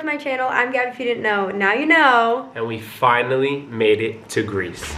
back to my channel. I'm Gabi, if you didn't know. Now you know. And we finally made it to Greece.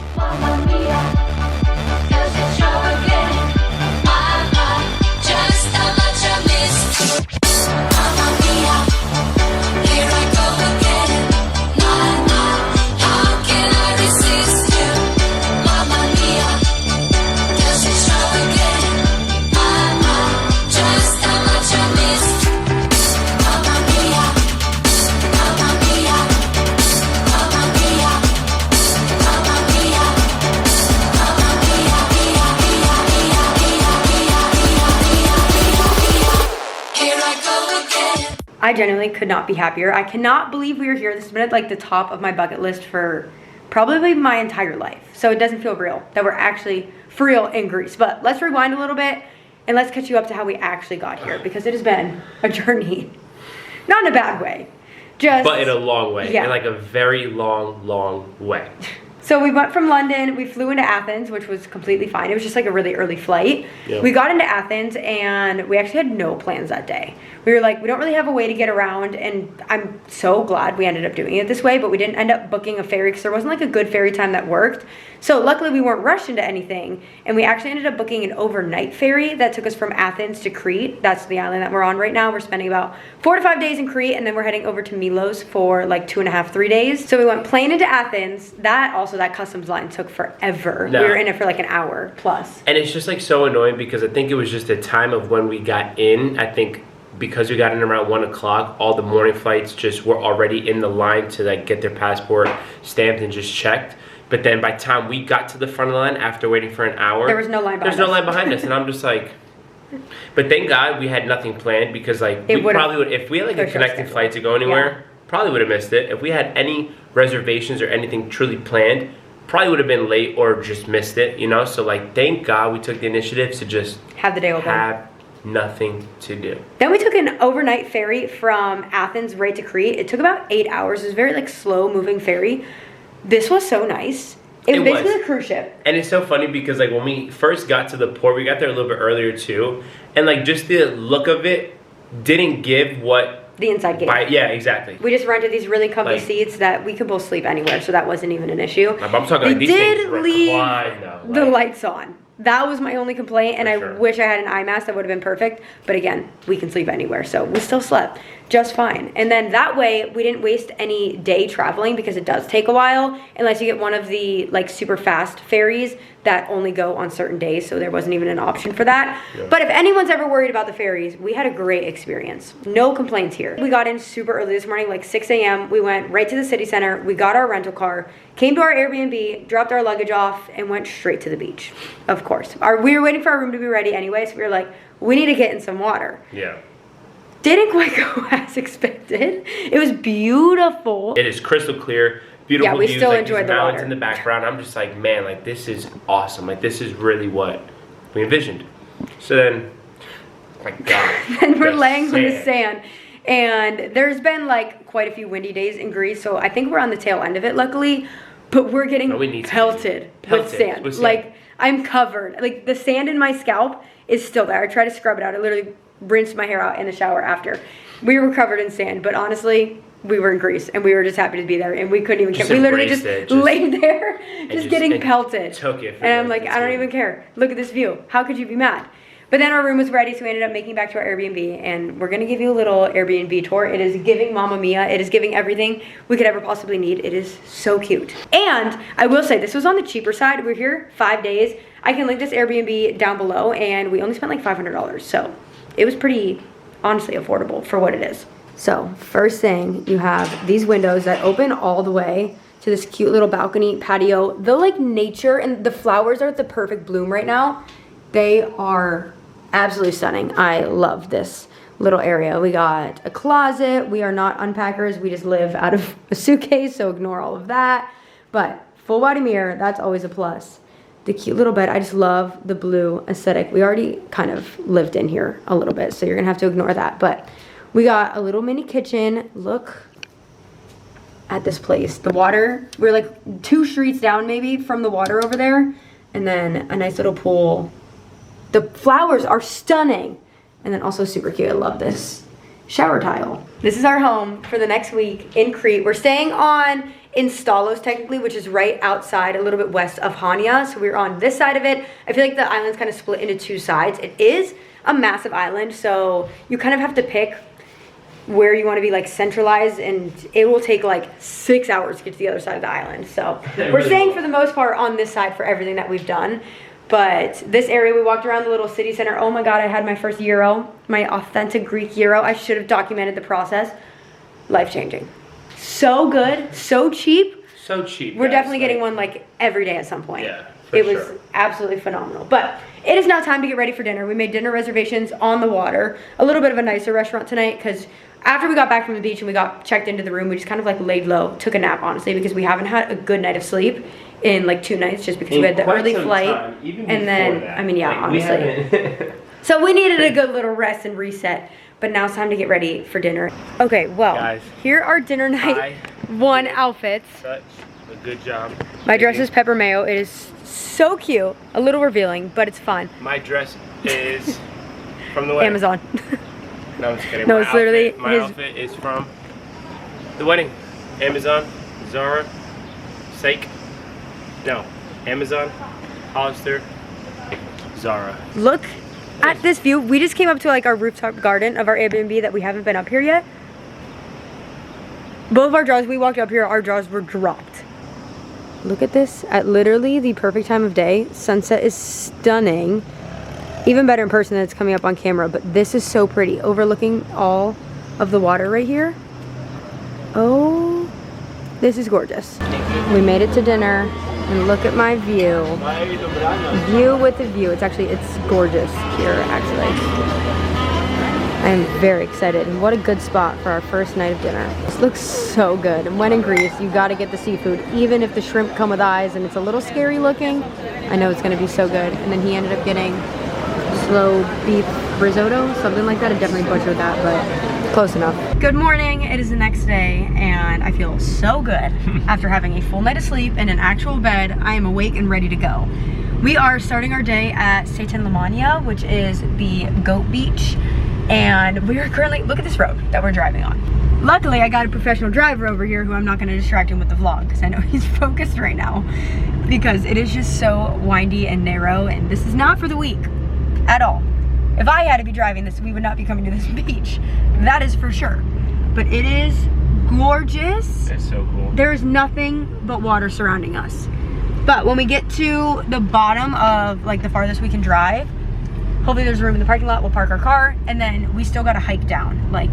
I genuinely could not be happier. I cannot believe we are here. This has been at like the top of my bucket list for probably my entire life. So it doesn't feel real that we're actually for real in Greece. But let's rewind a little bit and let's catch you up to how we actually got here, because it has been a journey. Not in a bad way. But in a long way. Yeah. In like a very long way. So we went from London, we flew into Athens, which was completely fine. It was just like a really early flight. Yep. We got into Athens and we actually had no plans that day. We were like, we don't really have a way to get around, and I'm so glad we ended up doing it this way, but we didn't end up booking a ferry because there wasn't like a good ferry time that worked. So luckily we weren't rushed into anything, and we actually ended up booking an overnight ferry that took us from Athens to Crete. That's the island that we're on right now. We're spending about 4 to 5 days in Crete, and then we're heading over to Milos for like 2.5, 3 days. So we went plane into Athens. That customs line took forever. No. We were in it for like an hour plus. And it's just like so annoying because I think it was just the time of when we got in. I think because we got in around 1 o'clock, all the morning flights just were already in the line to like get their passport stamped and just checked. But then by the time we got to the front of the line after waiting for an hour, there was no line behind us. There's no line behind us, and I'm just like, but thank God we had nothing planned, because like we probably would, if we had like a connecting flight to go anywhere, probably would have missed it. If we had any reservations or anything truly planned, probably would have been late or just missed it, you know? So like, thank God we took the initiative to just have the day open. Have nothing to do. Then we took an overnight ferry from Athens right to Crete. It took about 8 hours. It was a very like slow moving ferry. This was so nice. It was basically a cruise ship. And it's so funny because like when we first got to the port, we got there a little bit earlier too. And like just the look of it didn't give what the inside gave. Yeah, exactly. We just rented these really comfy seats that we could both sleep anywhere, so that wasn't even an issue. I'm talking like these things recline though. The lights on. That was my only complaint, and I wish I had an eye mask. That would have been perfect. But again, we can sleep anywhere, so we still slept just fine. And then that way, we didn't waste any day traveling, because it does take a while, unless you get one of the like super fast ferries that only go on certain days, so there wasn't even an option for that. Yeah. But if anyone's ever worried about the ferries, we had a great experience. No complaints here. We got in super early this morning, like 6 a.m. We went right to the city center. We got our rental car, came to our Airbnb, dropped our luggage off, and went straight to the beach. Of course. We were waiting for our room to be ready anyway, so we were like, we need to get in some water. Yeah. Didn't quite go as expected. It was beautiful. It is crystal clear. Beautiful views, still like enjoyed these the mountains water in the background. I'm just like, man, like this is awesome. Like this is really what we envisioned. So then, my God. And we're laying on the sand. And there's been like quite a few windy days in Greece, so I think we're on the tail end of it, luckily. But we're getting pelted with sand. Like, I'm covered. Like, the sand in my scalp is still there. I try to scrub it out. I literally rinsed my hair out in the shower after. We were covered in sand, but honestly, we were in Greece, and we were just happy to be there, and we couldn't even care. We literally just laid there, just getting pelted. And I'm like, I don't even care. Look at this view. How could you be mad? But then our room was ready, so we ended up making it back to our Airbnb, and we're gonna give you a little Airbnb tour. It is giving Mamma Mia. It is giving everything we could ever possibly need. It is so cute. And I will say, this was on the cheaper side. We're here 5 days. I can link this Airbnb down below, and we only spent like $500, so it was pretty, honestly, affordable for what it is. So first thing, you have these windows that open all the way to this cute little balcony patio. The like nature and the flowers are at the perfect bloom right now. They are absolutely stunning. I love this little area. We got a closet. We are not unpackers. We just live out of a suitcase, so ignore all of that. But full body mirror, that's always a plus. The cute little bed. I just love the blue aesthetic. We already kind of lived in here a little bit, so you're gonna have to ignore that. But we got a little mini kitchen. Look at this place. The water, we're like 2 streets down maybe from the water over there. And then a nice little pool. The flowers are stunning. And then also super cute. I love this shower tile. This is our home for the next week in Crete. We're staying in Stalos technically, which is right outside, a little bit west of Hania. So we're on this side of it. I feel like the island's kind of split into two sides. It is a massive island, so you kind of have to pick where you want to be like centralized, and it will take like 6 hours to get to the other side of the island. So we're staying for the most part on this side for everything that we've done. But this area, we walked around the little city center. Oh my God, I had my first gyro, my authentic Greek gyro. I should have documented the process. Life-changing. So good, so cheap. So cheap. We're definitely getting one like every day at some point. Yeah, it was absolutely phenomenal. But it is now time to get ready for dinner. We made dinner reservations on the water. A little bit of a nicer restaurant tonight because after we got back from the beach and we got checked into the room, we just kind of like laid low, took a nap honestly, because we haven't had a good night of sleep in like 2 nights just because we had the early flight. And then, that. I mean, yeah, like, honestly. So we needed a good little rest and reset. But now it's time to get ready for dinner. Okay, well, guys, here are dinner night 1 outfits. Such a good job. My dress is pepper mayo. It is so cute. A little revealing, but it's fine. My dress is from the wedding. Amazon. No, I'm just kidding. No, it's literally my outfit is from the wedding. Amazon, Zara, Amazon, Hollister, Zara. Look at this view. We just came up to like our rooftop garden of our Airbnb that we haven't been up here yet. Both of our drawers, we walked up here, our drawers were dropped. Look at this at literally the perfect time of day. Sunset is stunning. Even better in person than it's coming up on camera, but this is so pretty. Overlooking all of the water right here. Oh, this is gorgeous. We made it to dinner and look at my view. View with a view. It's gorgeous here actually. I am very excited, and what a good spot for our first night of dinner. This looks so good. And when in Greece, you gotta get the seafood, even if the shrimp come with eyes and it's a little scary looking. I know it's gonna be so good. And then he ended up getting slow beef risotto, something like that. I definitely butchered that, but close enough. Good morning, it is the next day, and I feel so good. After having a full night of sleep in an actual bed, I am awake and ready to go. We are starting our day at Satan Lamania, which is the goat beach. And we are currently, look at this road that we're driving on. Luckily, I got a professional driver over here who I'm not gonna distract him with the vlog because I know he's focused right now because it is just so windy and narrow, and this is not for the weak at all. If I had to be driving this, we would not be coming to this beach. That is for sure. But it is gorgeous. It's so cool. There is nothing but water surrounding us. But when we get to the bottom of like the farthest we can drive, hopefully there's room in the parking lot, we'll park our car, and then we still gotta hike down. Like,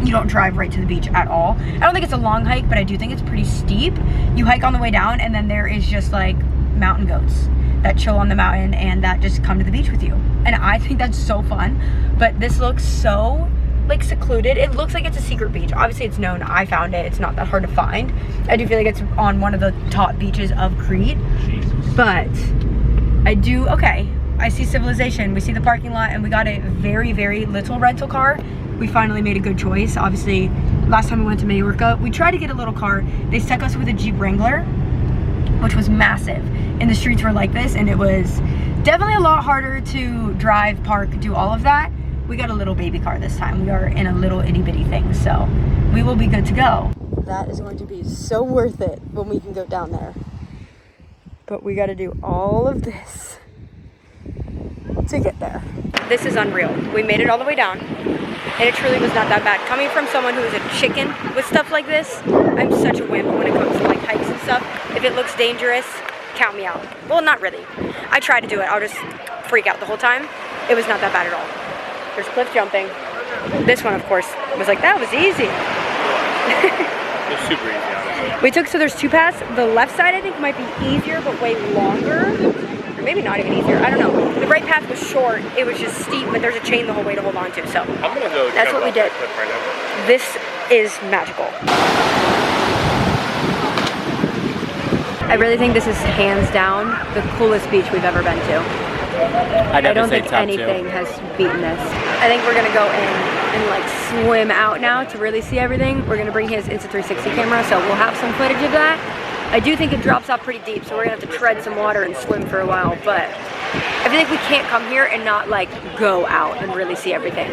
you don't drive right to the beach at all. I don't think it's a long hike, but I do think it's pretty steep. You hike on the way down, and then there is just like mountain goats that chill on the mountain and that just come to the beach with you. And I think that's so fun, but this looks so like secluded. It looks like it's a secret beach. Obviously it's known, I found it, it's not that hard to find. I do feel like it's on one of the top beaches of Crete. Jesus. But I see civilization, we see the parking lot, and we got a very, very little rental car. We finally made a good choice. Obviously, last time we went to Majorca, we tried to get a little car. They stuck us with a Jeep Wrangler, which was massive. And the streets were like this, and it was definitely a lot harder to drive, park, do all of that. We got a little baby car this time. We are in a little itty bitty thing, so we will be good to go. That is going to be so worth it when we can go down there. But we gotta do all of this to get there. This is unreal. We made it all the way down, and it truly was not that bad. Coming from someone who is a chicken with stuff like this, I'm such a wimp when it comes to like hikes and stuff. If it looks dangerous, count me out. Well, not really. I try to do it. I'll just freak out the whole time. It was not that bad at all. There's cliff jumping. This one, of course, was like, that was easy. It was super easy, honestly. We took, so there's 2 paths. The left side, I think, might be easier, but way longer. Or maybe not even easier. I don't know. The right path was short. It was just steep, but there's a chain the whole way to hold on to. So I'm gonna go. That's what we did. Right now. This is magical. I really think this is hands down the coolest beach we've ever been to. I don't think anything has beaten this. I think we're gonna go in and like swim out now to really see everything. We're gonna bring his Insta360 camera, so we'll have some footage of that. I do think it drops off pretty deep, so we're gonna have to tread some water and swim for a while, but I feel like we can't come here and not like go out and really see everything.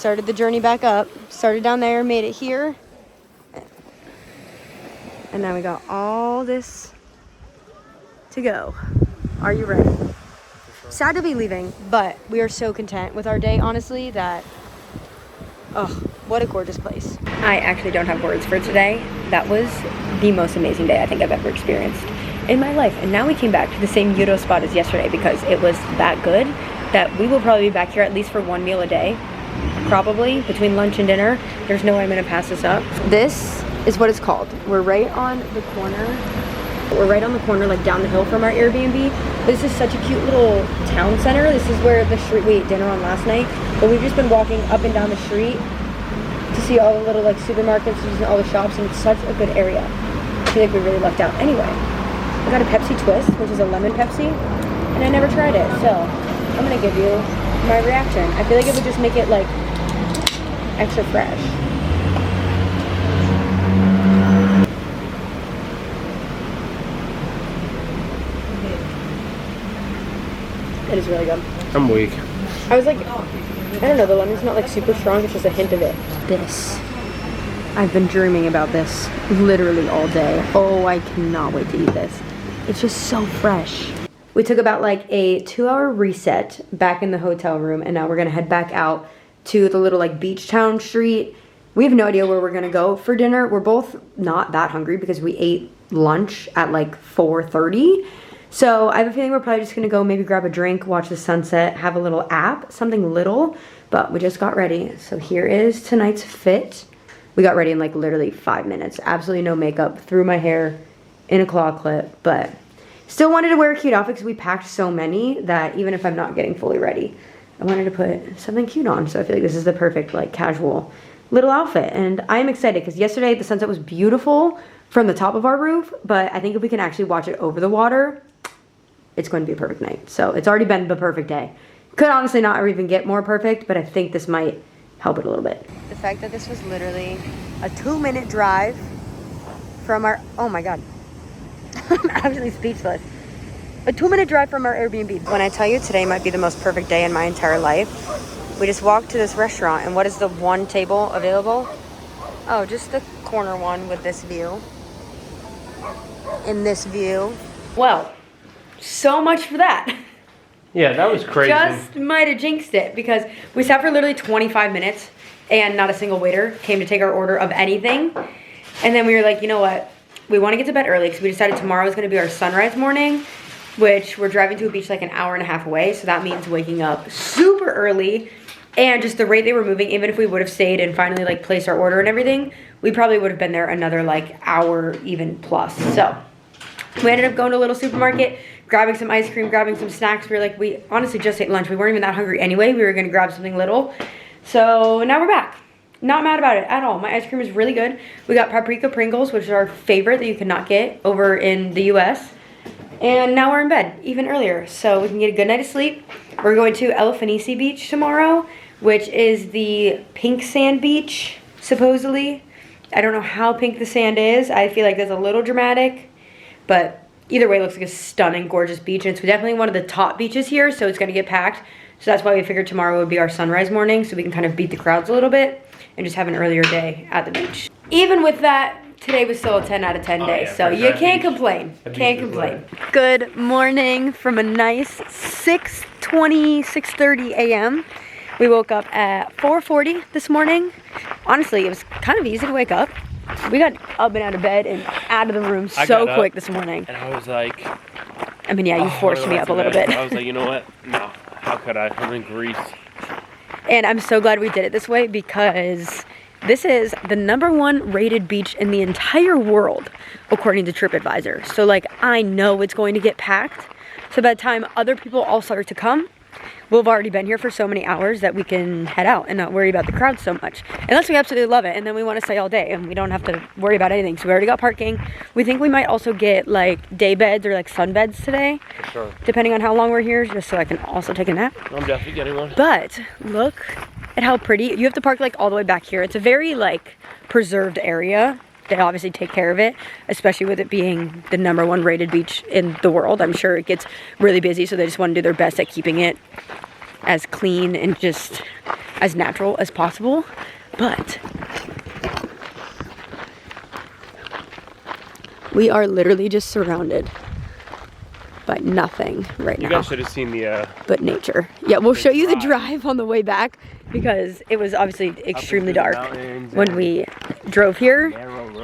started the journey back up. Started down there, made it here. And now we got all this to go. Are you ready? Sad to be leaving, but we are so content with our day, honestly, that, oh, what a gorgeous place. I actually don't have words for today. That was the most amazing day I think I've ever experienced in my life. And now we came back to the same Euro spot as yesterday because it was that good that we will probably be back here at least for 1 meal a day. Probably between lunch and dinner. There's no way I'm gonna pass this up. This is what it's called. We're right on the corner. We're right on the corner, like down the hill from our Airbnb. This is such a cute little town center. This is where the street we ate dinner on last night. But we've just been walking up and down the street to see all the little like supermarkets and all the shops, and it's such a good area. I feel like we really lucked out. Anyway, I got a Pepsi Twist, which is a lemon Pepsi, and I never tried it. So I'm gonna give you my reaction. I feel like it would just make it like extra fresh. It is really good. I'm weak. I was like, I don't know, the lemon's not like super strong, it's just a hint of it. This. I've been dreaming about this literally all day. Oh, I cannot wait to eat this. It's just so fresh. We took about like a 2-hour reset back in the hotel room, and now we're gonna head back out to the little like beach town street. We have no idea where we're gonna go for dinner. We're both not that hungry because we ate lunch at like 4:30. So I have a feeling we're probably just gonna go maybe grab a drink, watch the sunset, have a little app, something little, but we just got ready. So here is tonight's fit. We got ready in like literally 5 minutes. Absolutely no makeup, threw my hair in a claw clip, but still wanted to wear a cute outfit because we packed so many that even if I'm not getting fully ready, I wanted to put something cute on. So I feel like this is the perfect like casual little outfit. And I am excited because yesterday the sunset was beautiful from the top of our roof, but I think if we can actually watch it over the water, it's going to be a perfect night. So it's already been the perfect day. Could honestly not even get more perfect, but I think this might help it a little bit. The fact that this was literally a 2-minute drive from our, oh my God. I'm absolutely speechless. A 2-minute drive from our Airbnb. When I tell you today might be the most perfect day in my entire life, we just walked to this restaurant, and what is the one table available? Oh, just the corner one with this view. In this view. Well, so much for that. Yeah, that was crazy. Just might have jinxed it because we sat for literally 25 minutes and not a single waiter came to take our order of anything. And then we were like, you know what? We want to get to bed early because we decided tomorrow is going to be our sunrise morning, which we're driving to a beach like an hour and a half away. So that means waking up super early, and just the rate they were moving, even if we would have stayed and finally like placed our order and everything, we probably would have been there another like hour even plus. So we ended up going to a little supermarket, grabbing some ice cream, grabbing some snacks. We were like, we honestly just ate lunch. We weren't even that hungry anyway. We were gonna grab something little. So now we're back. Not mad about it at all. My ice cream is really good. We got paprika Pringles, which is our favorite that you cannot get over in the US. And now we're in bed, even earlier. So we can get a good night of sleep. We're going to Elafanisi Beach tomorrow, which is the pink sand beach, supposedly. I don't know how pink the sand is. I feel like that's a little dramatic, but either way, it looks like a stunning, gorgeous beach. And it's definitely one of the top beaches here, so it's gonna get packed. So that's why we figured tomorrow would be our sunrise morning, so we can kind of beat the crowds a little bit and just have an earlier day at the beach. Even with that, today was still a 10 out of 10 day, yeah, so you can't complain. Can't complain. Good morning from a nice 6:20, 6:30 a.m. We woke up at 4:40 this morning. Honestly, it was kind of easy to wake up. We got up and out of bed and out of the room so quick this morning. And I was like, I mean, yeah, you forced me up a little bit. I was like, you know what? No, how could I? I'm in Greece. And I'm so glad we did it this way because this is the #1 rated beach in the entire world, according to TripAdvisor. So like, I know it's going to get packed. So by the time other people all start to come, we'll have already been here for so many hours that we can head out and not worry about the crowd so much. Unless we absolutely love it and then we want to stay all day and we don't have to worry about anything. So we already got parking. We think we might also get like day beds or like sun beds today. For sure. Depending on how long we're here, just so I can also take a nap. I'm definitely getting one. But look at how pretty. You have to park like all the way back here. It's a very like preserved area. They obviously take care of it, especially with it being the #1 rated beach in the world. I'm sure it gets really busy, so they just want to do their best at keeping it as clean and just as natural as possible, but we are literally just surrounded by nothing right now. You guys should have seen the but nature. Yeah, we'll show you the drive on the way back because it was obviously extremely dark when we drove here,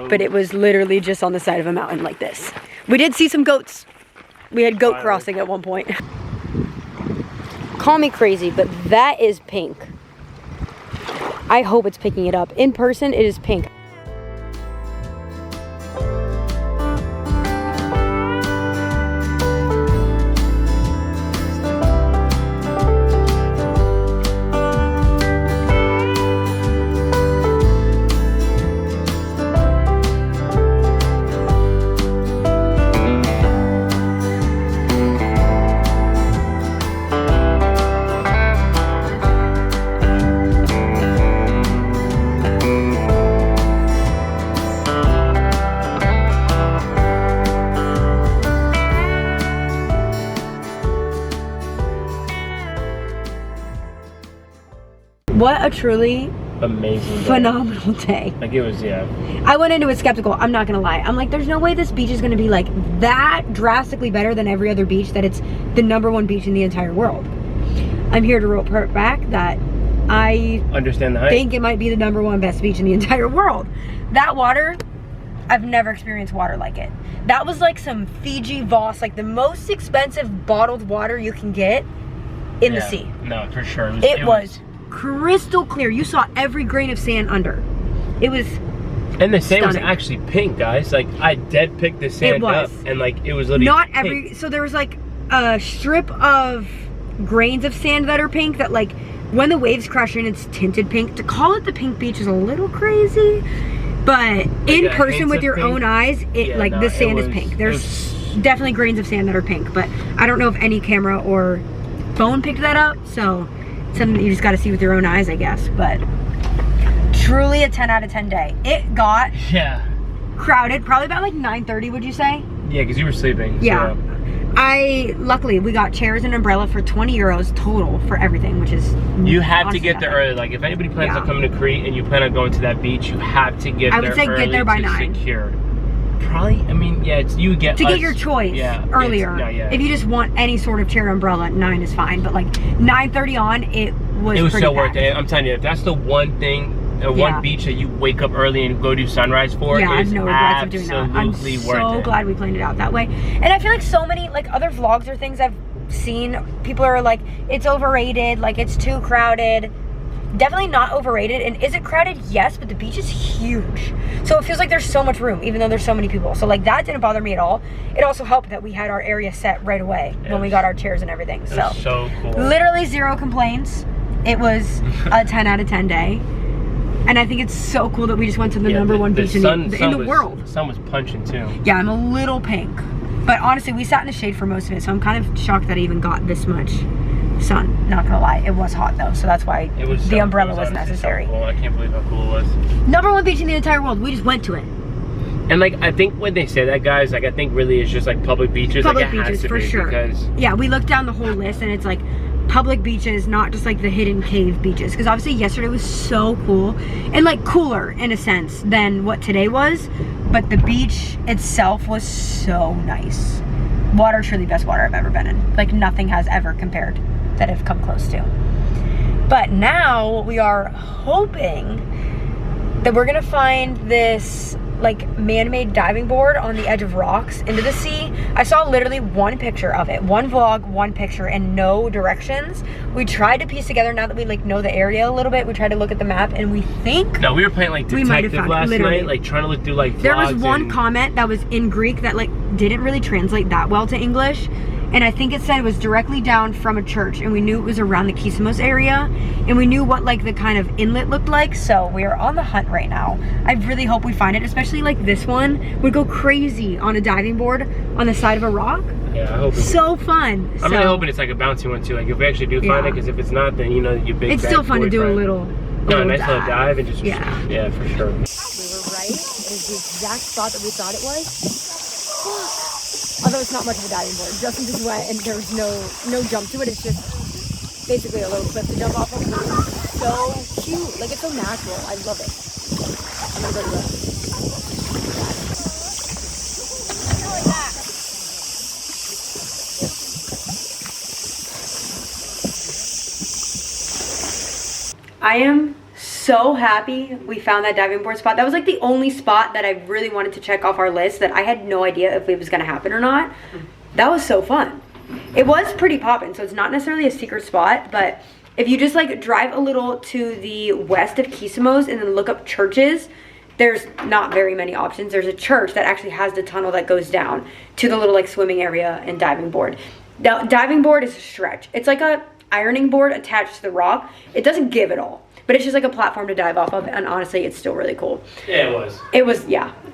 but it was literally just on the side of a mountain like this. We did see some goats. We had goat crossing at one point. Call me crazy, but that is pink. I hope it's picking it up. In person, it is pink. What a truly amazing phenomenal day. Like, it was, yeah. I went into it skeptical, I'm not gonna lie. I'm like, there's no way this beach is gonna be like that drastically better than every other beach, that it's the #1 beach in the entire world. I'm here to report back that I understand the hype. Think it might be the #1 best beach in the entire world. That water, I've never experienced water like it. That was like some Fiji Voss, like the most expensive bottled water you can get in the sea. No, for sure. It was crystal clear. You saw every grain of sand under. It was and the sand was actually pink, guys. Like, I dead picked the sand up, and like it was literally not pink. every. So there was like a strip of grains of sand that are pink that, like, when the waves crash in, it's tinted pink. To call it the pink beach is a little crazy, but in person with your own eyes, it the sand is pink. There's definitely grains of sand that are pink, but I don't know if any camera or phone picked that up, so something that you just got to see with your own eyes, I guess. But truly a 10 out of 10 day. It got crowded, probably about like 9:30, would you say? Yeah, because you were sleeping. Yeah. So. Luckily, we got chairs and umbrella for 20 euros total for everything, which is you have to get there early. Like, if anybody plans on coming to Crete and you plan on going to that beach, you have to get there early. I would say get there by 9. Secure. Probably, I mean, yeah, it's you get to get your choice earlier. If you just want any sort of chair umbrella, 9 is fine. But like 9:30 on, it was so worth it. I'm telling you, if that's the one thing, one beach that you wake up early and go do sunrise for, I have no regrets of doing that. I'm so glad we planned it out that way. And I feel like so many like other vlogs or things I've seen, people are like, it's overrated, like it's too crowded. Definitely not overrated. And is it crowded? Yes, but the beach is huge, so it feels like there's so much room even though there's so many people. So like that didn't bother me at all. It also helped that we had our area set right away when we got our chairs and everything. So cool. Literally 0 complaints. It was a 10 out of 10 day. And I think it's so cool that we just went to the #1 beach in the world. The sun was punching too. Yeah, I'm a little pink, but honestly we sat in the shade for most of it, so I'm kind of shocked that I even got this much sun. Not gonna lie, it was hot though, so that's why the umbrella was necessary. So cool. I can't believe how cool it was. #1 beach in the entire world. We just went to it. And like, I think when they say that, guys, like I think really it's just like public beaches. Public like, it beaches has to for be sure. Because yeah, we looked down the whole list and it's like public beaches, not just like the hidden cave beaches, because obviously yesterday was so cool and like cooler in a sense than what today was, but the beach itself was so nice. Water, truly best water I've ever been in. Like nothing has ever compared that I've come close to. But now we are hoping that we're gonna find this like man-made diving board on the edge of rocks into the sea. I saw literally one picture of it, one vlog, one picture, and no directions. We tried to piece together, now that we like know the area a little bit, we tried to look at the map and we think we were playing like detective last night, like trying to look through like vlogs. There was one comment that was in Greek that like didn't really translate that well to English, and I think it said it was directly down from a church, and we knew it was around the Kissamos area, and we knew what like the kind of inlet looked like, so we're on the hunt right now. I really hope we find it, especially like this one would go crazy on a diving board on the side of a rock. Yeah, I hope it's so fun. I'm really hoping it's like a bouncy one too, like if we actually do find it, because if it's not, then you know you big. It's still fun to do a little nice little dive and just yeah, for sure. We were right. It was the exact spot that we thought it was. Although it's not much of a diving board. Justin just went and there was no jump to it. It's just basically a little cliff to jump off of. so cute. Like, it's so natural. I love it. I'm gonna go to that. I am so happy we found that diving board spot. That was like the only spot that I really wanted to check off our list that I had no idea if it was gonna happen or not. That was so fun. It was pretty poppin', so it's not necessarily a secret spot, but if you just like drive a little to the west of Kisamos and then look up churches, there's not very many options. There's a church that actually has the tunnel that goes down to the little like swimming area and diving board. The diving board is a stretch. It's like a ironing board attached to the rock. It doesn't give it all, but it's just like a platform to dive off of, and honestly, it's still really cool. Yeah, it was.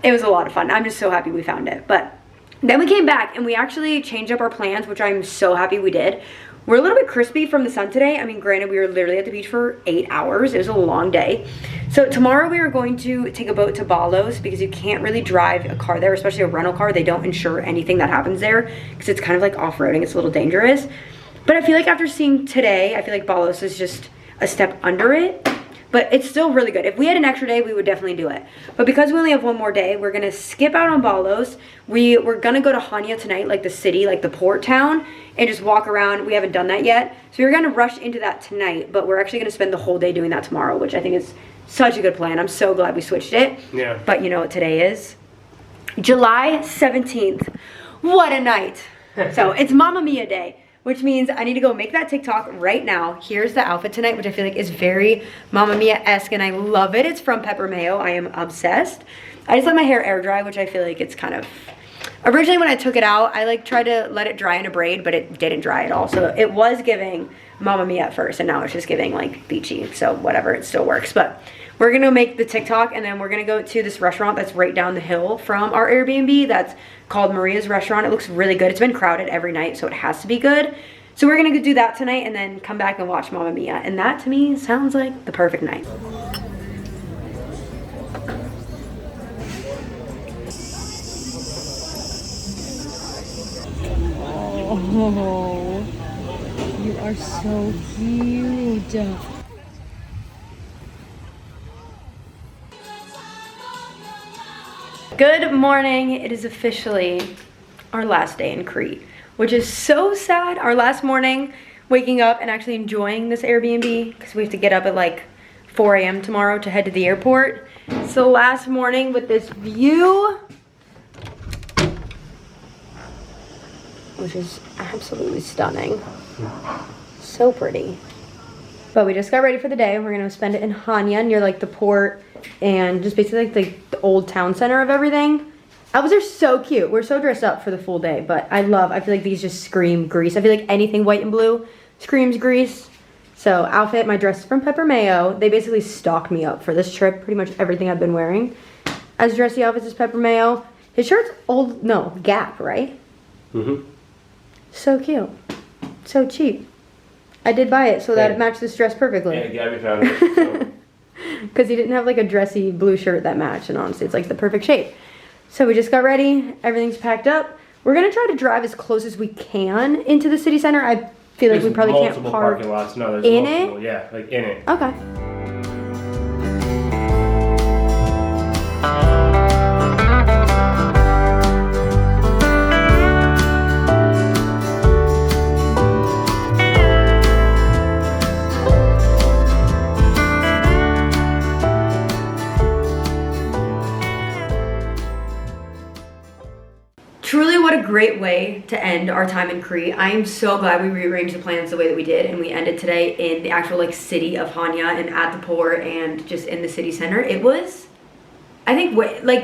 It was a lot of fun. I'm just so happy we found it. But then we came back and we actually changed up our plans, which I'm so happy we did. We're a little bit crispy from the sun today. I mean, granted, we were literally at the beach for 8 hours. It was a long day. So tomorrow we are going to take a boat to Milos because you can't really drive a car there, especially a rental car. They don't insure anything that happens there because it's kind of like off-roading. It's a little dangerous. But I feel like after seeing today, I feel like Milos is just a step under it. But it's still really good. If we had an extra day, we would definitely do it. But because we only have one more day, we're gonna skip out on Milos. We're gonna go to Hania tonight, like the city, like the port town, and just walk around. We haven't done that yet. So we're gonna rush into that tonight, but we're actually gonna spend the whole day doing that tomorrow, which I think is such a good plan. I'm so glad we switched it. Yeah. But you know what today is? July 17th. What a night. So it's Mamma Mia Day, which means I need to go make that TikTok right now. Here's the outfit tonight, which I feel like is very Mamma Mia-esque, and I love it. It's from Pepper Mayo. I am obsessed. I just let my hair air dry, which I feel like it's kind of... Originally, when I took it out, I like tried to let it dry in a braid, but it didn't dry at all. So it was giving Mamma Mia at first, and now it's just giving like beachy. So whatever, it still works. But we're gonna make the TikTok, and then we're gonna go to this restaurant that's right down the hill from our Airbnb. That's called Maria's Restaurant. It looks really good. It's been crowded every night, so it has to be good. So we're gonna go do that tonight and then come back and watch Mamma Mia. And that to me sounds like the perfect night. Oh, you are so cute. Good morning. It is officially our last day in Crete, which is so sad. Our last morning waking up and actually enjoying this Airbnb because we have to get up at like 4 a.m. tomorrow to head to the airport. So last morning with this view, which is absolutely stunning. So pretty. But we just got ready for the day. We're gonna spend it in Hania near like the port and just basically like the old town center of everything. Outfits are so cute. We're so dressed up for the full day, but I feel like these just scream Greece. I feel like anything white and blue screams Greece. So outfit, my dress is from Pepper Mayo. They basically stocked me up for this trip. Pretty much everything I've been wearing as dressy outfits is Pepper Mayo. His shirt's Gap, right? Mm-hmm. So cute. So cheap. I did buy it so that it matched this dress perfectly. Yeah, Gabi found it. So. Because he didn't have like a dressy blue shirt that matched, and honestly, it's like the perfect shape. So we just got ready. Everything's packed up. We're gonna try to drive as close as we can into the city center. I feel like we probably can't park parking lots. No, there's in multiple. it. Yeah, like in it. Okay. Truly, what a great way to end our time in Crete. I am so glad we rearranged the plans the way that we did, and we ended today in the actual like city of Hania and at the port and just in the city center. It was, I think,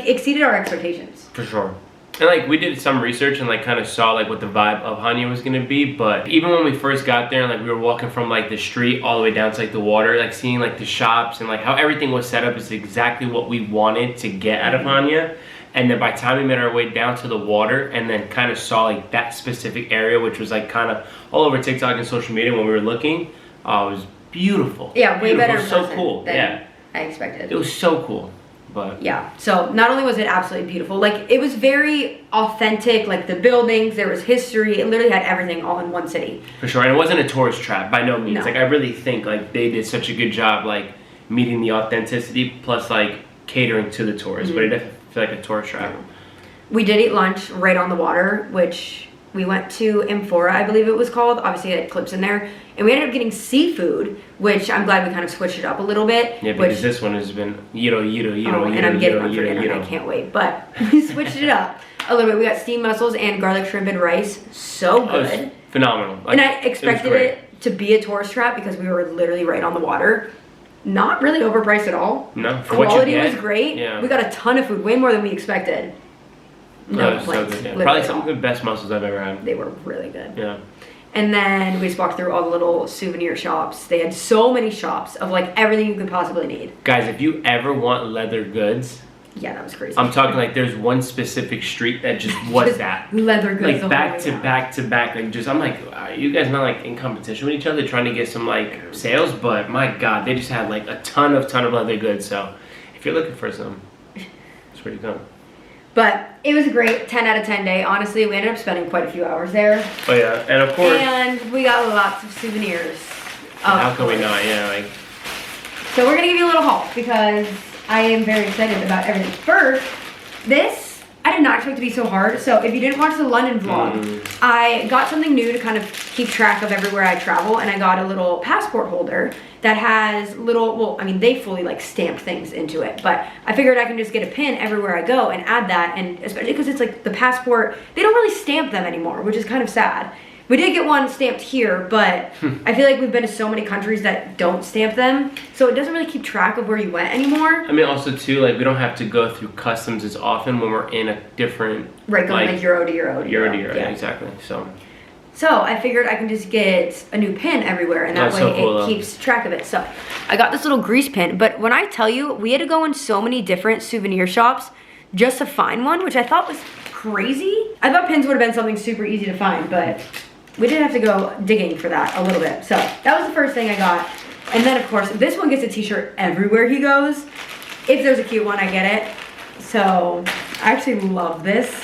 exceeded our expectations. For sure. And like we did some research and like kind of saw like what the vibe of Hania was gonna be, but even when we first got there and like we were walking from like the street all the way down to like the water, like seeing like the shops and like how everything was set up is exactly what we wanted to get out of Hania. And then by the time we made our way down to the water and then kind of saw like that specific area, which was like kind of all over TikTok and social media when we were looking, it was beautiful. Yeah, way better. It was so cool. Than yeah, I expected. It was so cool. but yeah. So not only was it absolutely beautiful, like it was very authentic, like the buildings, there was history, it literally had everything all in one city. For sure, and it wasn't a tourist trap by no means. No. Like I really think like they did such a good job like meeting the authenticity plus like catering to the tourists, but it didn't feel like a tourist trap. We did eat lunch right on the water, which we went to Amphora, I believe it was called. Obviously it had clips in there. And we ended up getting seafood, which I'm glad we kind of switched it up a little bit. Yeah, because this one has been and I'm getting one for dinner and I can't wait. But we switched it up a little bit. We got steamed mussels and garlic shrimp and rice. So good. It was phenomenal. Like, and I expected it to be a tourist trap because we were literally right on the water. Not really overpriced at all. No, for quality what you get, was great. Yeah. We got a ton of food, way more than we expected. No complaints. So good, yeah. Probably some of the best mussels I've ever had. They were really good. Yeah. And then we just walked through all the little souvenir shops. They had so many shops of like everything you could possibly need. Guys, if you ever want leather goods, yeah, that was crazy. I'm talking like there's one specific street that just was just that. Leather goods. Like back to back to back. Like just, I'm like, are you guys not like in competition with each other trying to get some like sales? But my God, they just had like a ton of leather goods. So if you're looking for some, that's where you go. But it was a great 10 out of 10 day. Honestly, we ended up spending quite a few hours there. Oh yeah, and of course. And we got lots of souvenirs. How can we not? Yeah, like. So we're gonna give you a little haul because I am very excited about everything. First, this I did not expect to be so hard. So if you didn't watch the London vlog, I got something new to kind of keep track of everywhere I travel, and I got a little passport holder that has little, well, I mean, they fully like stamp things into it, but I figured I can just get a pin everywhere I go and add that, and especially because it's like the passport, they don't really stamp them anymore, which is kind of sad. We did get one stamped here, but I feel like we've been to so many countries that don't stamp them, so it doesn't really keep track of where you went anymore. I mean, also too, like we don't have to go through customs as often when we're in a different, right, going like euro to euro. Yeah, exactly. So I figured I can just get a new pin everywhere, and that way so cool, it keeps track of it. So I got this little grease pin, but when I tell you, we had to go in so many different souvenir shops just to find one, which I thought was crazy. I thought pins would have been something super easy to find, but we did have to go digging for that a little bit. So that was the first thing I got. And then of course, this one gets a t-shirt everywhere he goes. If there's a cute one, I get it. So I actually love this.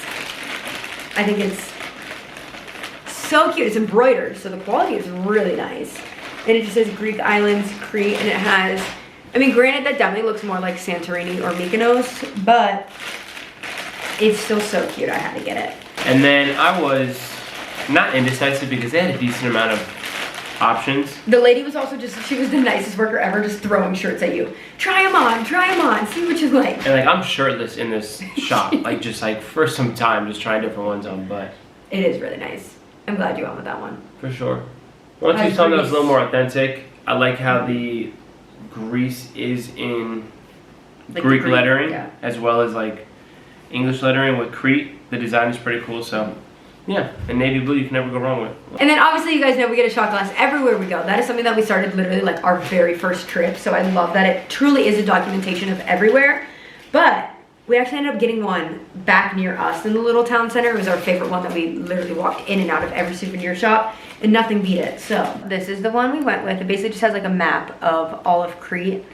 I think it's so cute. It's embroidered, so the quality is really nice. And it just says Greek islands, Crete, and it has, I mean, granted that definitely looks more like Santorini or Mykonos, but it's still so cute. I had to get it. And then I was not indecisive because they had a decent amount of options. The lady was also just, she was the nicest worker ever, just throwing shirts at you. Try them on, see what you like. And like, I'm shirtless in this shop, like just like for some time, just trying different ones on, but. It is really nice. I'm glad you went with that one. For sure. Once you something that was a little more authentic, I like how the Greece is in like Greek lettering, as well as like English lettering with Crete. The design is pretty cool, so yeah, and navy blue you can never go wrong with. And then obviously you guys know we get a shot glass everywhere we go. That is something that we started literally like our very first trip, so I love that it truly is a documentation of everywhere. But we actually ended up getting one back near us in the little town center. It was our favorite one that we literally walked in and out of every souvenir shop, and nothing beat it. So this is the one we went with. It basically just has like a map of all of Crete,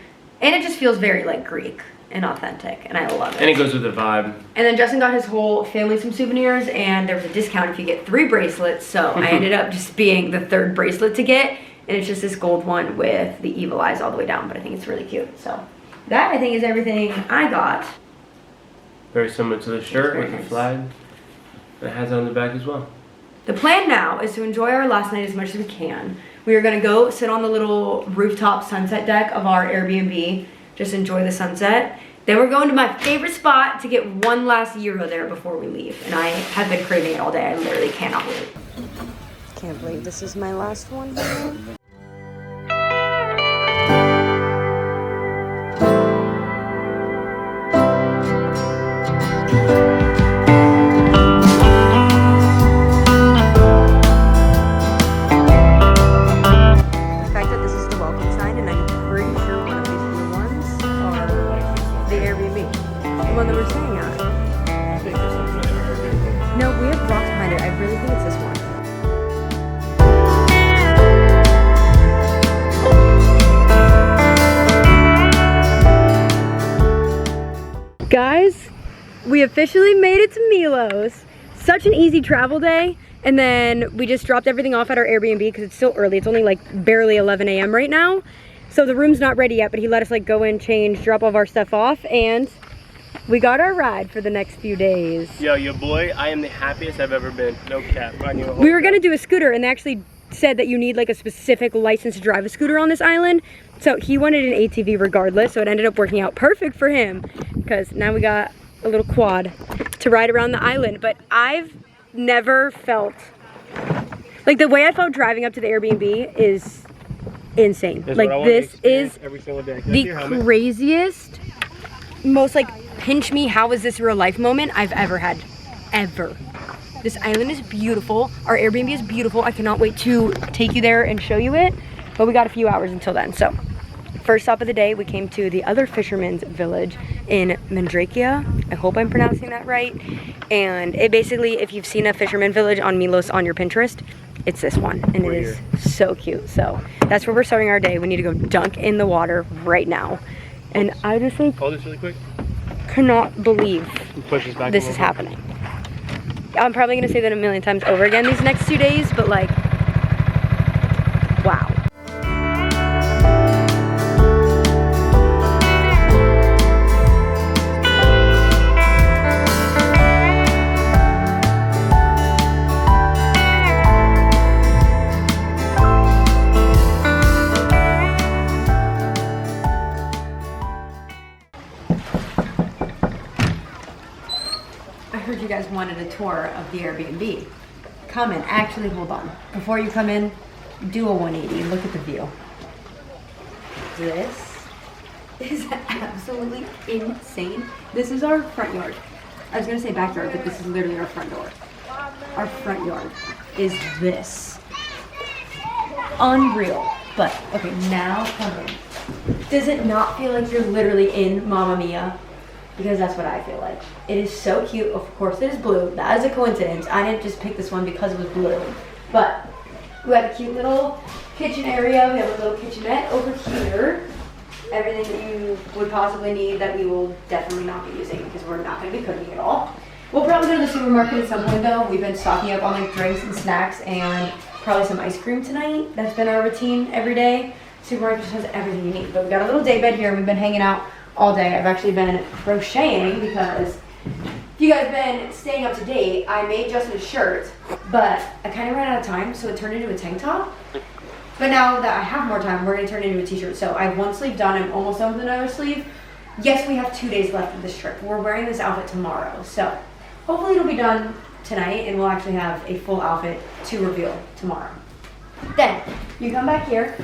and it just feels very like Greek and authentic, and I love it. And it goes with the vibe. And then Justin got his whole family some souvenirs, and there was a discount if you get 3 bracelets, so I ended up just being the 3rd bracelet to get, and it's just this gold one with the evil eyes all the way down, but I think it's really cute. So that I think is everything I got. Very similar to the shirt with the flag. It has it on the back as well. The plan now is to enjoy our last night as much as we can. We are gonna go sit on the little rooftop sunset deck of our Airbnb, just enjoy the sunset. Then we're going to my favorite spot to get one last gyro there before we leave. And I have been craving it all day. I literally cannot wait. Can't believe this is my last one here. We officially made it to Milos. Such an easy travel day. And then we just dropped everything off at our Airbnb because it's still early. It's only like barely 11 a.m. right now. So the room's not ready yet, but he let us like go in, change, drop all of our stuff off, and we got our ride for the next few days. Yo, your boy, I am the happiest I've ever been. No cap. We were gonna do a scooter, and they actually said that you need like a specific license to drive a scooter on this island. So he wanted an ATV regardless, so it ended up working out perfect for him because now we got a little quad to ride around the island. But I've never felt, like the way I felt driving up to the Airbnb is insane. Like this is every single day. the craziest, most like pinch me, how is this real life moment I've ever had, ever. This island is beautiful. Our Airbnb is beautiful. I cannot wait to take you there and show you it. But we got a few hours until then. So first stop of the day, we came to the other fisherman's village in Mandrakia. I hope I'm pronouncing that right. And it basically, if you've seen a fisherman village on Milos on your Pinterest, it's this one. And it is so cute. So that's where we're starting our day. We need to go dunk in the water right now. And I just like, hold this really quick. Cannot believe Back this is happening. I'm probably gonna say that a million times over again these next 2 days, but like, wow. I heard you guys wanted a tour of the Airbnb. Come in, actually hold on. Before you come in, do a 180, look at the view. This is absolutely insane. This is our front yard. I was gonna say backyard, but this is literally our front door. Our front yard is this. Unreal. But, okay, now come in. Does it not feel like you're literally in Mamma Mia? Because that's what I feel like. It is so cute. Of course it is blue. That is a coincidence. I didn't just pick this one because it was blue. But we have a cute little kitchen area. We have a little kitchenette over here. Everything that you would possibly need that we will definitely not be using because we're not going to be cooking at all. We'll probably go to the supermarket at some point though. We've been stocking up on like drinks and snacks and probably some ice cream tonight. That's been our routine every day. Supermarket just has everything you need. But we got a little day bed here. We've been hanging out all day. I've actually been crocheting because if you guys been staying up to date, I made Justin a shirt, but I kind of ran out of time, so it turned into a tank top. But now that I have more time, we're going to turn it into a t-shirt. So I have one sleeve done. I'm almost done with another sleeve. Yes, we have 2 days left of this trip. We're wearing this outfit tomorrow. So hopefully it'll be done tonight, and we'll actually have a full outfit to reveal tomorrow. Then you come back here.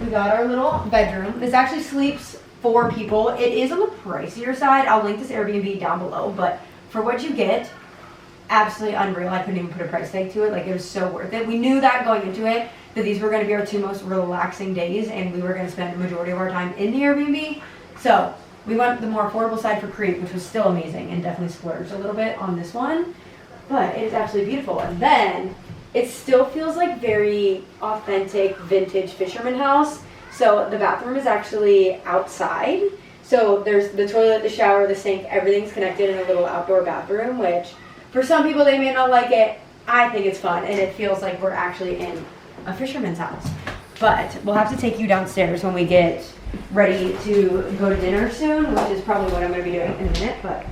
We got our little bedroom. This actually sleeps 4 people. It is on the pricier side. I'll link this Airbnb down below, but for what you get, absolutely unreal. I couldn't even put a price tag to it. Like, it was so worth it. We knew that going into it, that these were going to be our 2 most relaxing days, and we were going to spend the majority of our time in the Airbnb. So we went the more affordable side for Crete, which was still amazing, and definitely splurged a little bit on this one, but it is absolutely beautiful. And then it still feels like very authentic vintage fisherman house. So the bathroom is actually outside. So there's the toilet, the shower, the sink, everything's connected in a little outdoor bathroom, which for some people they may not like it. I think it's fun, and it feels like we're actually in a fisherman's house. But we'll have to take you downstairs when we get ready to go to dinner soon, which is probably what I'm going to be doing in a minute, but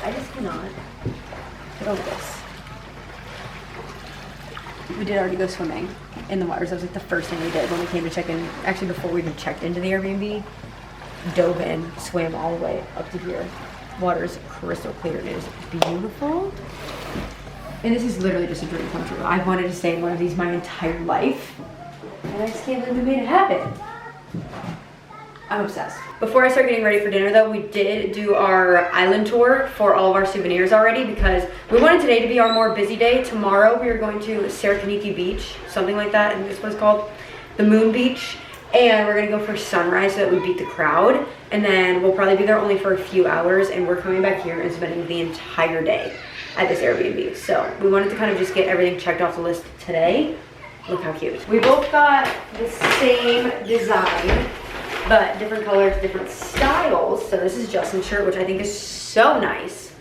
I just cannot get over this. We did already go swimming in the waters. That was like the first thing we did when we came to check in. Actually, before we even checked into the Airbnb, dove in, swam all the way up to here. Water's crystal clear. It is beautiful. And this is literally just a dream come true. I've wanted to stay in one of these my entire life, and I just can't believe we made it happen. I'm obsessed. Before I start getting ready for dinner though, we did do our island tour for all of our souvenirs already because we wanted today to be our more busy day. Tomorrow we are going to Sarakaniki Beach, something like that, and this was called the Moon Beach. And we're gonna go for sunrise so that we beat the crowd. And then we'll probably be there only for a few hours, and we're coming back here and spending the entire day at this Airbnb. So we wanted to kind of just get everything checked off the list today. Look how cute. We both got the same design, but different colors, different styles. So this is Justin's shirt, which I think is so nice.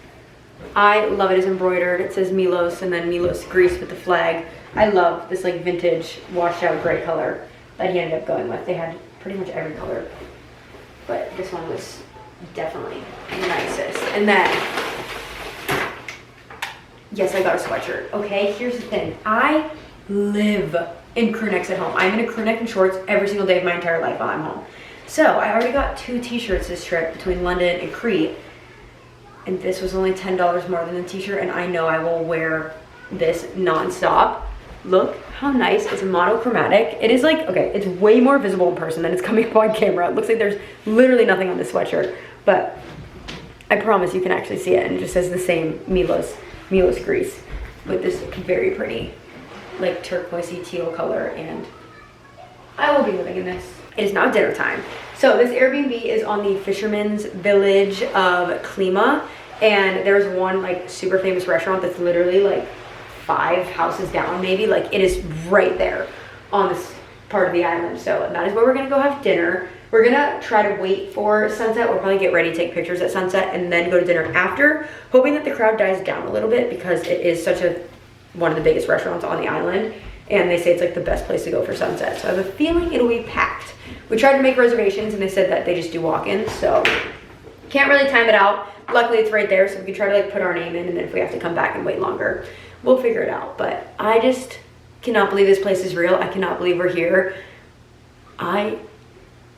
I love it. It's embroidered. It says Milos and then Milos Greece with the flag. I love this like vintage washed out gray color that he ended up going with. They had pretty much every color, but this one was definitely the nicest. And then, yes, I got a sweatshirt. Okay, here's the thing. I live in crew necks at home. I'm in a crew neck and shorts every single day of my entire life while I'm home. So I already got 2 t-shirts this trip between London and Crete. And this was only $10 more than the t-shirt, and I know I will wear this non-stop. Look how nice. It's monochromatic. It is like, okay, it's way more visible in person than it's coming up on camera. It looks like there's literally nothing on this sweatshirt, but I promise you can actually see it, and it just says the same Milos Greece with this very pretty like turquoisey teal color, and I will be living in this. It is now dinner time. So this Airbnb is on the Fisherman's Village of Klima, and there's one like super famous restaurant that's literally like 5 houses down maybe. Like it is right there on this part of the island. So that is where we're gonna go have dinner. We're gonna try to wait for sunset. We'll probably get ready, take pictures at sunset, and then go to dinner after, hoping that the crowd dies down a little bit because it is such one of the biggest restaurants on the island, and they say it's like the best place to go for sunset. So I have a feeling it'll be packed. We tried to make reservations and they said that they just do walk-ins, so can't really time it out. Luckily it's right there, so we can try to like put our name in, and then if we have to come back and wait longer, we'll figure it out. But I just cannot believe this place is real. I cannot believe we're here. I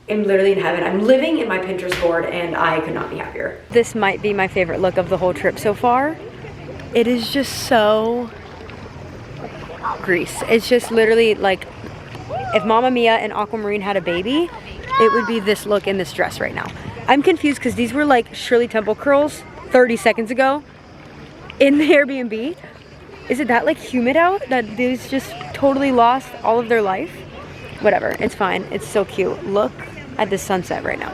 am literally in heaven. I'm living in my Pinterest board, and I could not be happier. This might be my favorite look of the whole trip so far. It is just so Greece. It's just literally like if Mamma Mia and Aquamarine had a baby, it would be this look in this dress right now. I'm confused because these were like Shirley Temple curls 30 seconds ago in the Airbnb. Is it that like humid out that these just totally lost all of their life? Whatever, it's fine. It's so cute. Look at the sunset right now.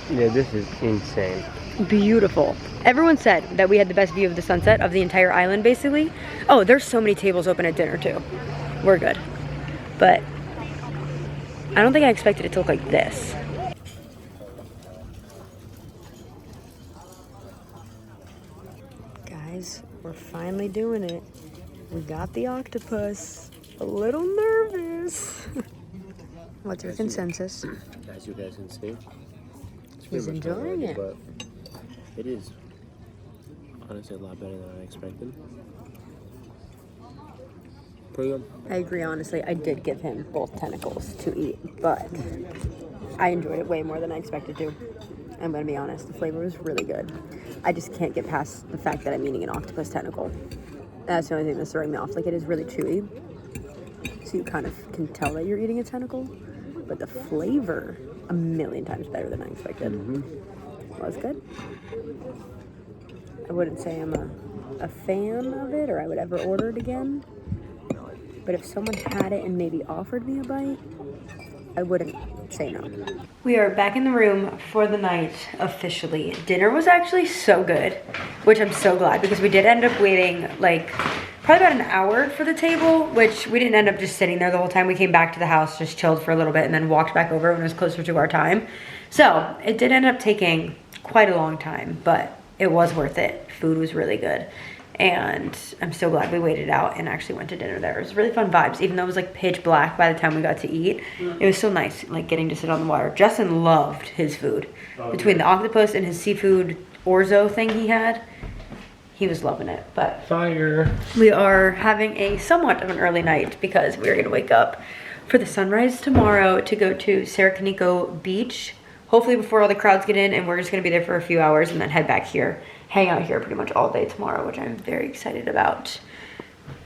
Yeah, this is insane. Beautiful. Everyone said that we had the best view of the sunset of the entire island, basically. Oh, there's so many tables open at dinner too. We're good. But I don't think I expected it to look like this. Guys, we're finally doing it. We got the octopus. A little nervous. What's your consensus? As you guys can see, he's enjoying it. But it is honestly a lot better than I expected. Pretty good. I agree, honestly. I did give him both tentacles to eat, but I enjoyed it way more than I expected to. I'm gonna be honest, the flavor was really good. I just can't get past the fact that I'm eating an octopus tentacle. That's the only thing that's throwing me off. Like, it is really chewy, so you kind of can tell that you're eating a tentacle, but the flavor, a million times better than I expected. Was good. I wouldn't say I'm a fan of it, or I would ever order it again, but if someone had it and maybe offered me a bite, I wouldn't say no. We are back in the room for the night officially. Dinner was actually so good, which I'm so glad, because we did end up waiting like probably about an hour for the table, which we didn't end up just sitting there the whole time. We came back to the house, just chilled for a little bit, and then walked back over when it was closer to our time. So it did end up taking quite a long time, but it was worth it. Food was really good. And I'm so glad we waited out and actually went to dinner there. It was really fun vibes, even though it was like pitch black by the time we got to eat. It was so nice, like getting to sit on the water. Justin loved his food. Between the octopus and his seafood orzo thing he had, he was loving it. But fire. We are having a somewhat of an early night because we're gonna wake up for the sunrise tomorrow to go to Saracanico Beach, hopefully before all the crowds get in, and we're just gonna be there for a few hours and then head back here. Hang out here pretty much all day tomorrow, which I'm very excited about.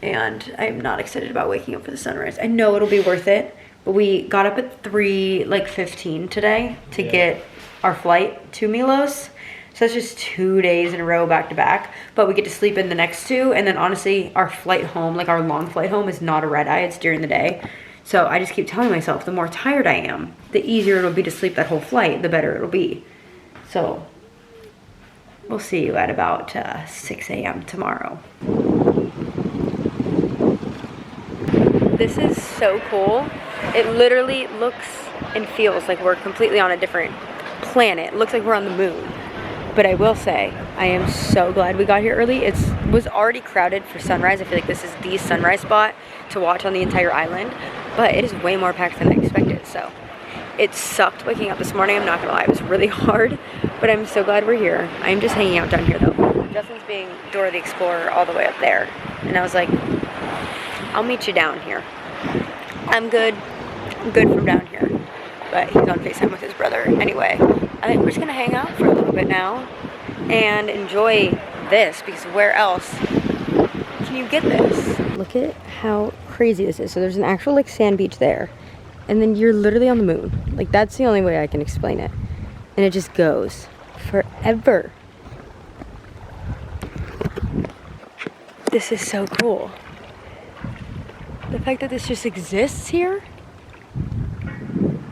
And I'm not excited about waking up for the sunrise. I know it'll be worth it, but we got up at 3:15 today to get our flight to Milos. So that's just 2 days in a row back to back, but we get to sleep in the next 2. And then honestly, our flight home, like our long flight home, is not a red eye, it's during the day. So I just keep telling myself, the more tired I am, the easier it'll be to sleep that whole flight, the better it'll be. So we'll see you at about 6 a.m. tomorrow. This is so cool. It literally looks and feels like we're completely on a different planet. It looks like we're on the moon. But I will say, I am so glad we got here early. It was already crowded for sunrise. I feel like this is the sunrise spot to watch on the entire island, but it is way more packed than I expected. So it sucked waking up this morning. I'm not gonna lie, it was really hard, but I'm so glad we're here. I'm just hanging out down here though. Justin's being Dora the Explorer all the way up there. And I was like, I'll meet you down here. I'm good from down here. But he's on FaceTime with his brother. Anyway, I think we're just gonna hang out for a little bit now and enjoy this, because where else can you get this? Look at how crazy this is. So there's an actual like sand beach there, and then you're literally on the moon. Like, that's the only way I can explain it. And it just goes forever. This is so cool. The fact that this just exists here,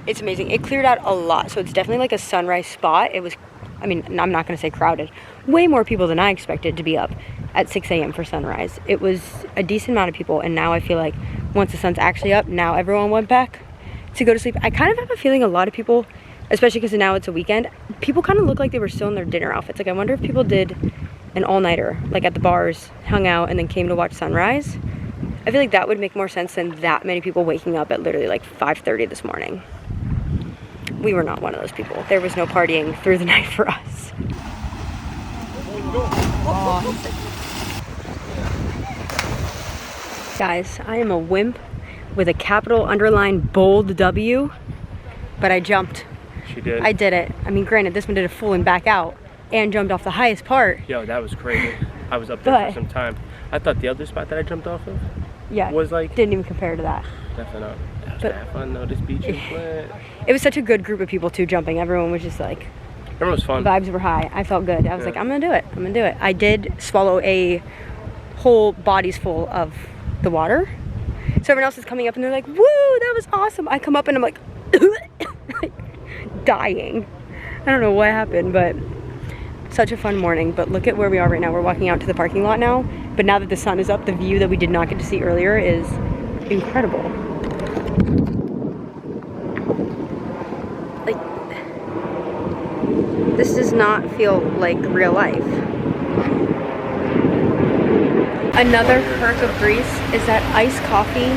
it's amazing. It cleared out a lot, so it's definitely like a sunrise spot. It was, I mean, I'm not gonna say crowded. Way more people than I expected to be up at 6 a.m. for sunrise. It was a decent amount of people, and now I feel like once the sun's actually up, now everyone went back to go to sleep. I kind of have a feeling a lot of people, especially because now it's a weekend, people kind of look like they were still in their dinner outfits. Like, I wonder if people did an all-nighter, like at the bars, hung out, and then came to watch sunrise. I feel like that would make more sense than that many people waking up at literally like 5:30 this morning. We were not one of those people. There was no partying through the night for us. Guys, I am a wimp with a capital underlined bold W, but I jumped. She did. I did it. I mean, granted, this one did a full and back out and jumped off the highest part. Yo, that was crazy. I was up there for some time. I thought the other spot that I jumped off of was like... Didn't even compare to that. Definitely not. That was fun though. This beach is lit. It was such a good group of people too jumping. Everyone was just like... Everyone was fun. Vibes were high. I felt good. I was like, I'm gonna do it. I'm gonna do it. I did swallow a whole body's full of the water. So everyone else is coming up and they're like, woo, that was awesome. I come up and I'm like, dying. I don't know what happened, but such a fun morning. But look at where we are right now. We're walking out to the parking lot now. But now that the sun is up, the view that we did not get to see earlier is incredible. Like, this does not feel like real life. Another perk of Greece is that iced coffee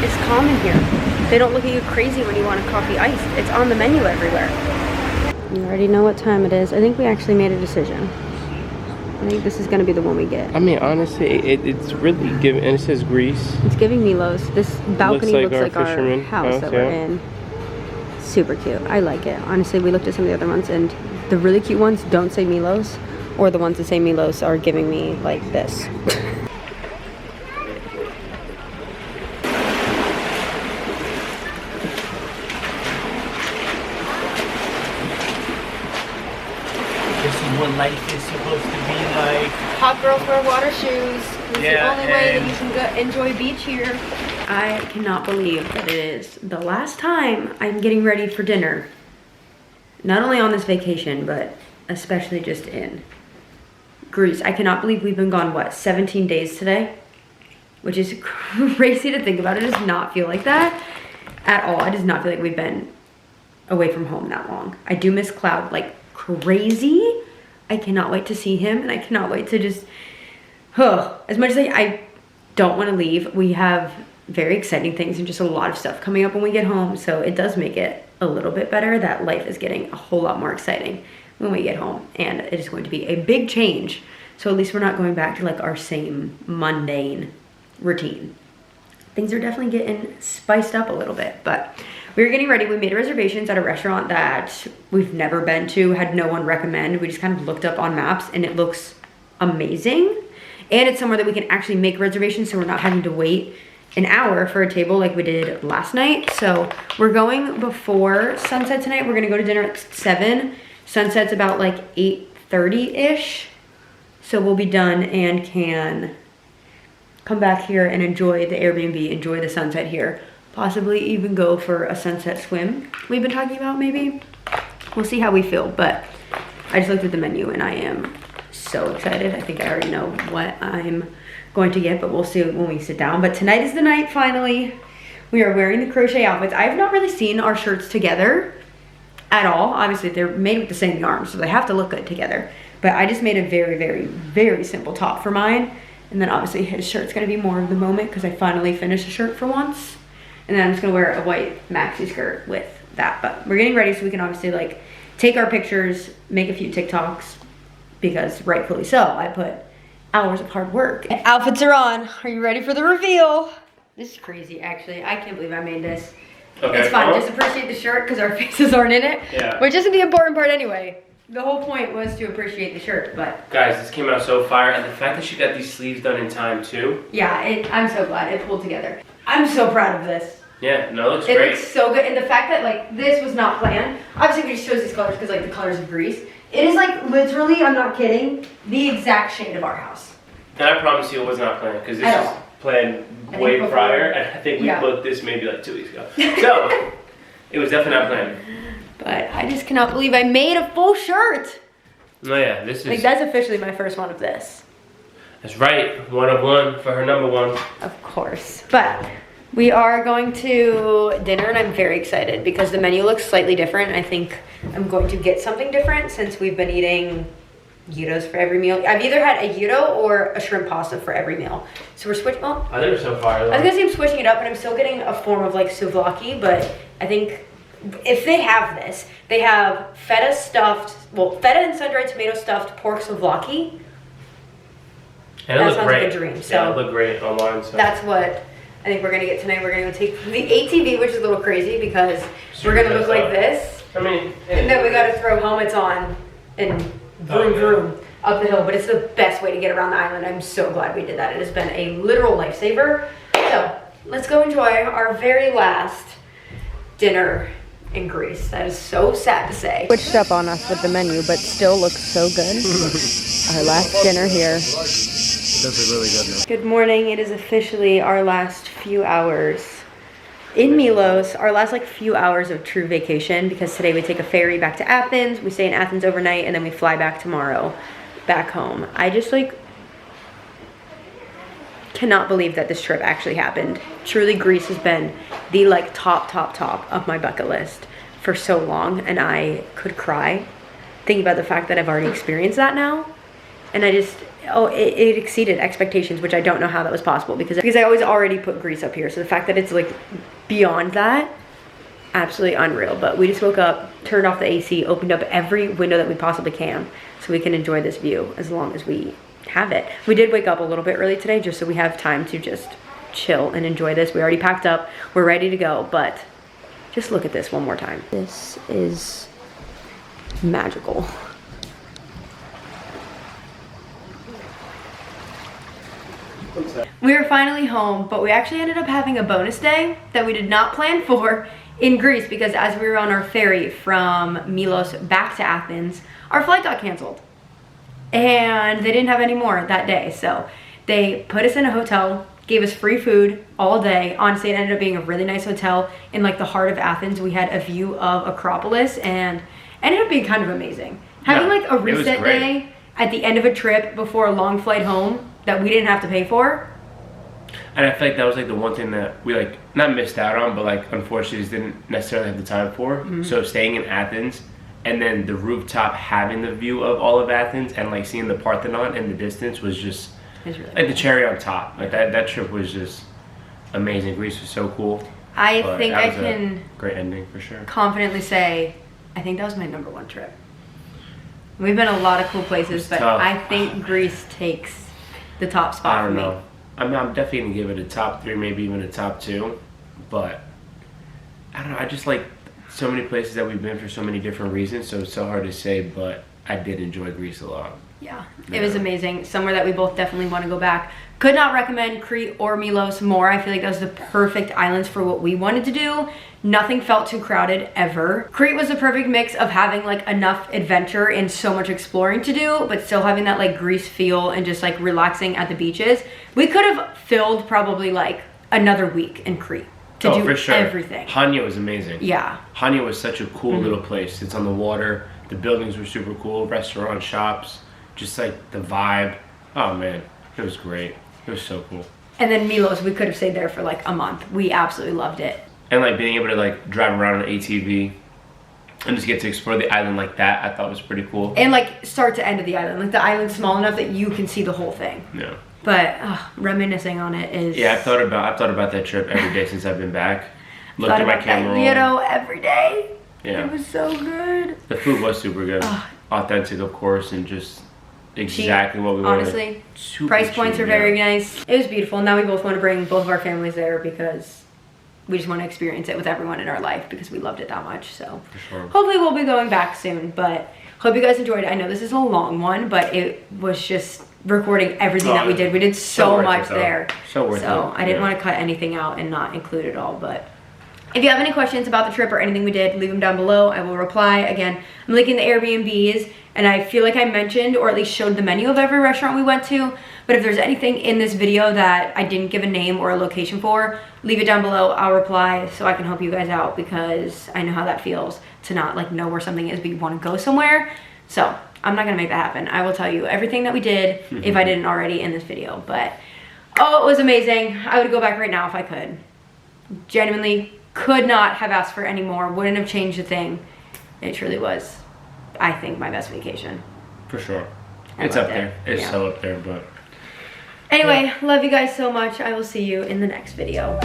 is common here. They don't look at you crazy when you want a coffee iced. It's on the menu everywhere. You already know what time it is. I think we actually made a decision. I think this is going to be the one we get. I mean, honestly, it's really giving, and it says Greece. It's giving Milos. This balcony looks like our house that we're in. Super cute. I like it. Honestly, we looked at some of the other ones, and the really cute ones don't say Milos, or the ones that say Milos are giving me like this. This is what life is supposed to be like. Hot girls wear water shoes. It's the only way that you can go enjoy beach here. I cannot believe that it is the last time I'm getting ready for dinner. Not only on this vacation, but especially just in Greece. I cannot believe we've been gone, what, 17 days today? Which is crazy to think about. It does not feel like that at all. It does not feel like we've been away from home that long. I do miss Cloud like crazy. I cannot wait to see him, and I cannot wait to just, as much as I don't want to leave, we have very exciting things and just a lot of stuff coming up when we get home, so it does make it a little bit better that life is getting a whole lot more exciting when we get home, and it is going to be a big change, so at least we're not going back to like our same mundane routine. Things are definitely getting spiced up a little bit, but we're getting ready. We made reservations at a restaurant that we've never been to, had no one recommend. We just kind of looked up on maps, and it looks amazing, and it's somewhere that we can actually make reservations, so we're not having to wait an hour for a table like we did last night. So we're going before sunset tonight. We're gonna go to dinner at 7. Sunset's about like 8:30-ish. So we'll be done and can come back here and enjoy the Airbnb, enjoy the sunset here. Possibly even go for a sunset swim we've been talking about maybe. We'll see how we feel, but I just looked at the menu and I am so excited. I think I already know what I'm going to get, but we'll see when we sit down. But tonight is the night, finally. We are wearing the crochet outfits. I have not really seen our shirts together at all. Obviously, they're made with the same yarn, so they have to look good together. But I just made a very, very, very simple top for mine. And then obviously his shirt's gonna be more of the moment because I finally finished a shirt for once. And then I'm just gonna wear a white maxi skirt with that. But we're getting ready so we can obviously like take our pictures, make a few TikToks, because rightfully so, I put hours of hard work. Outfits are on. Are you ready for the reveal? This is crazy, actually. I can't believe I made this. Okay, it's fine, just appreciate the shirt because our faces aren't in it. Yeah. Which isn't the important part anyway. The whole point was to appreciate the shirt, but. Guys, this came out so fire, and the fact that she got these sleeves done in time too. Yeah, I'm so glad it pulled together. I'm so proud of this. Yeah, no, it looks great. It looks so good, and the fact that like this was not planned. Obviously, we just chose these colors because like the colors of Greece. It is like literally, I'm not kidding, the exact shade of our house. And I promise you, it was not planned because this was planned way prior, and I think we booked this maybe like 2 weeks ago. So it was definitely not planned. But I just cannot believe I made a full shirt. Oh yeah, this is like that's officially my first one of this. That's right, 1 of 1 for her number 1. Of course, but we are going to dinner, and I'm very excited because the menu looks slightly different. I think I'm going to get something different since we've been eating gyros for every meal. I've either had a gyro or a shrimp pasta for every meal. So we're switching. Well, I think we're so far. I was gonna say I'm switching it up, but I'm still getting a form of like souvlaki. But I think if they have this, they have feta stuffed, feta and sun-dried tomato stuffed pork souvlaki. And that sounds like a dream. So yeah, it looked great online. So. That's what I think we're gonna get tonight. We're gonna go take the ATV, which is a little crazy because we're gonna look like this. I mean, and then we gotta throw helmets on and vroom vroom up the hill. But it's the best way to get around the island. I'm so glad we did that. It has been a literal lifesaver. So let's go enjoy our very last dinner in Greece. That is so sad to say. Switched up on us with the menu, but still looks so good. Our last dinner here. It does look really good now. Good morning. It is officially our last few hours in Milos, our last like few hours of true vacation, because today we take a ferry back to Athens. We stay in Athens overnight and then we fly back tomorrow back home. I just like cannot believe that this trip actually happened. Truly, Greece has been the like top of my bucket list for so long, and I could cry thinking about the fact that I've already experienced that now. And I just, it exceeded expectations, which I don't know how that was possible because I always already put Greece up here. So the fact that it's like beyond that, absolutely unreal. But we just woke up, turned off the AC, opened up every window that we possibly can so we can enjoy this view as long as we have it. We did wake up a little bit early today just so we have time to just chill and enjoy this. We already packed up, we're ready to go, but just look at this one more time. This is magical. We are finally home, but we actually ended up having a bonus day that we did not plan for in Greece because as we were on our ferry from Milos back to Athens, our flight got canceled. And they didn't have any more that day. So they put us in a hotel, gave us free food all day. Honestly, it ended up being a really nice hotel in like the heart of Athens. We had a view of Acropolis and ended up being kind of amazing. Having like a reset day at the end of a trip before a long flight home that we didn't have to pay for. And I feel like that was like the one thing that we like not missed out on, but like unfortunately just didn't necessarily have the time for. So staying in Athens and then the rooftop having the view of all of Athens and like seeing the Parthenon in the distance was just really like the cherry on top. Like that trip was just amazing. Greece was so cool. I think I can great ending for sure. Confidently say I think that was my number 1 trip. We've been a lot of cool places, but tough. I think Greece takes the top spot for me. I don't know. I'm definitely gonna give it a top 3, maybe even a top 2, but I don't know. I just like so many places that we've been for so many different reasons, so it's so hard to say, but I did enjoy Greece a lot. Yeah, it was amazing. Somewhere that we both definitely want to go back. Could not recommend Crete or Milos more. I feel like that was the perfect islands for what we wanted to do. Nothing felt too crowded ever. Crete was the perfect mix of having like enough adventure and so much exploring to do, but still having that like Greece feel and just like relaxing at the beaches. We could have filled probably like another week in Crete to do for sure. Everything. Hania was amazing. Yeah. Hania was such a cool little place. It's on the water. The buildings were super cool. Restaurant, shops, just like the vibe. Oh man, it was great. It was so cool. And then Milos, we could have stayed there for like a month. We absolutely loved it. And like being able to like drive around an ATV, and just get to explore the island like that, I thought was pretty cool. And like start to end of the island, like the island's small enough that you can see the whole thing. Yeah. But reminiscing on it is. Yeah, I've thought about that trip every day since I've been back. Looked at my camera roll. You know, every day. Yeah. It was so good. The food was super good. Authentic, of course, and just exactly what we wanted. Honestly, price points are very nice. It was beautiful. Now we both want to bring both of our families there because we just want to experience it with everyone in our life because we loved it that much. So hopefully we'll be going back soon. But hope you guys enjoyed it. I know this is a long one, but it was just recording everything that we did. We did so much there. So worth it. So I didn't want to cut anything out and not include it all. But if you have any questions about the trip or anything we did, leave them down below. I will reply. Again, I'm linking the Airbnbs, and I feel like I mentioned or at least showed the menu of every restaurant we went to. But if there's anything in this video that I didn't give a name or a location for, leave it down below. I'll reply so I can help you guys out because I know how that feels to not like know where something is but you want to go somewhere. So I'm not gonna make that happen. I will tell you everything that we did if I didn't already in this video. But oh, it was amazing. I would go back right now if I could. Genuinely could not have asked for any more. Wouldn't have changed a thing. It truly was, I think, my best vacation. For sure. It's up there. It's so up there, but. Anyway, love you guys so much. I will see you in the next video.